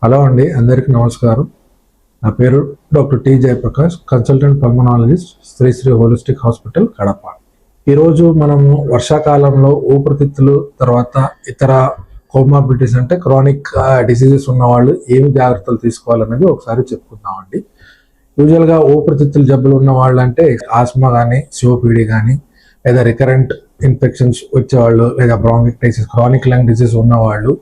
Hello అండి, అందరికీ నమస్కారం. నా పేరు doctor T Jayaprakash, consultant pulmonologist, Sri holistic hospital, Kadapa. ఈరోజు మనము వర్షాకాలంలో ఊపిరితిత్తులు తర్వాత ఇతర కోమార్బిడిటీస్ అంటే క్రానిక్ డిసీజెస్ ఉన్న వాళ్ళు ఏమి జాగ్రత్తలు తీసుకోవాలనేది ఒకసారి చెప్పుకుందామండి. యూజువల్గా ఊపిరితిత్తులు జబ్బులు ఉన్న వాళ్ళు అంటే ఆస్మా కానీ, సిఓపిడి కానీ, లేదా రికరెంట్ ఇన్ఫెక్షన్స్ వచ్చేవాళ్ళు, లేదా బ్రాంకిటిస్, క్రానిక్ లంగ్ డిసీజ్ ఉన్నవాళ్ళు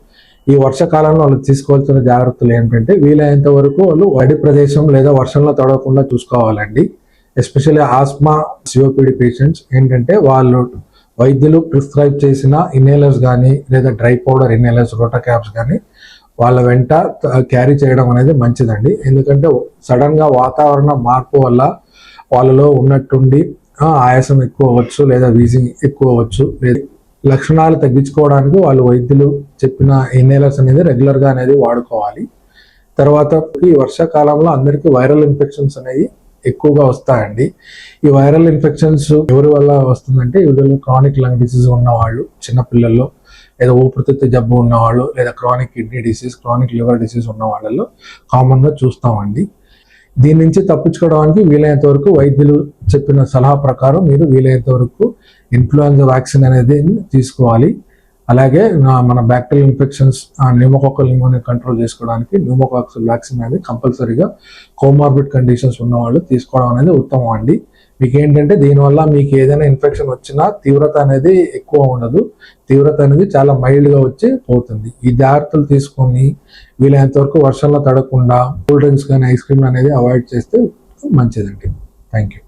ఈ వర్షాకాలంలో వాళ్ళు తీసుకోవాల్సిన జాగ్రత్తలు ఏంటంటే వీలైనంత వరకు వాళ్ళు వడి ప్రదేశం లేదా వర్షంలో తడవకుండా చూసుకోవాలండి. ఎస్పెషల్లీ ఆస్మా, సిఓపిడి పేషెంట్స్ ఏంటంటే వాళ్ళు వైద్యులు ప్రిస్క్రైబ్ చేసిన ఇన్హేలర్స్ కానీ లేదా డ్రై పౌడర్ ఇన్హేలర్స్, రోటా క్యాప్స్ కానీ వాళ్ళ వెంట క్యారీ చేయడం అనేది మంచిదండి. ఎందుకంటే సడన్గా వాతావరణ మార్పు వల్ల వాళ్ళలో ఉన్నట్టుండి ఆయాసం ఎక్కువ అవ్వచ్చు, లేదా వీజింగ్ ఎక్కువ అవ్వచ్చు, లేదా లక్షణాలు తగ్గించుకోవడానికి వాళ్ళు వైద్యులు చెప్పిన ఇన్హేలర్స్ అనేది రెగ్యులర్గా అనేది వాడుకోవాలి. తర్వాత ఈ వర్షాకాలంలో అందరికీ వైరల్ ఇన్ఫెక్షన్స్ అనేవి ఎక్కువగా వస్తాయండి. ఈ వైరల్ ఇన్ఫెక్షన్స్ ఎవరి వల్ల వస్తుందంటే యూజువల్గా క్రానిక్ లంగ్ డిసీజ్ ఉన్నవాళ్ళు, చిన్నపిల్లల్లో, లేదా ఊపిరితిత్తు జబ్బు ఉన్నవాళ్ళు, లేదా chronic kidney disease, chronic liver disease ఉన్న వాళ్ళలో కామన్గా చూస్తామండి. దీని నుంచి తప్పించుకోవడానికి వీలైనంత వరకు వైద్యులు చెప్పిన సలహా ప్రకారం మీరు వీలైనంత వరకు ఇన్ఫ్లుయెంజా వ్యాక్సిన్ అనేది తీసుకోవాలి. అలాగే మన bacterial infections, pneumococcal pneumonia control చేసుకోవడానికి న్యూమోకాక్సిల్ వ్యాక్సిన్ అనేది కంపల్సరీగా కోమార్బిడ్ కండిషన్స్ ఉన్న వాళ్ళు తీసుకోవడం అనేది ఉత్తమం అండి. మీకు ఏంటంటే దీనివల్ల మీకు ఏదైనా ఇన్ఫెక్షన్ వచ్చినా తీవ్రత అనేది ఎక్కువ ఉండదు, తీవ్రత అనేది చాలా మైల్డ్గా వచ్చి పోతుంది. ఈ జాగ్రత్తలు తీసుకొని వీలైనంత వరకు వర్షంలో తడకుండా కూల్ డ్రింక్స్ కానీ ఐస్ క్రీమ్ అనేది అవాయిడ్ చేస్తే మంచిదండి. Thank you.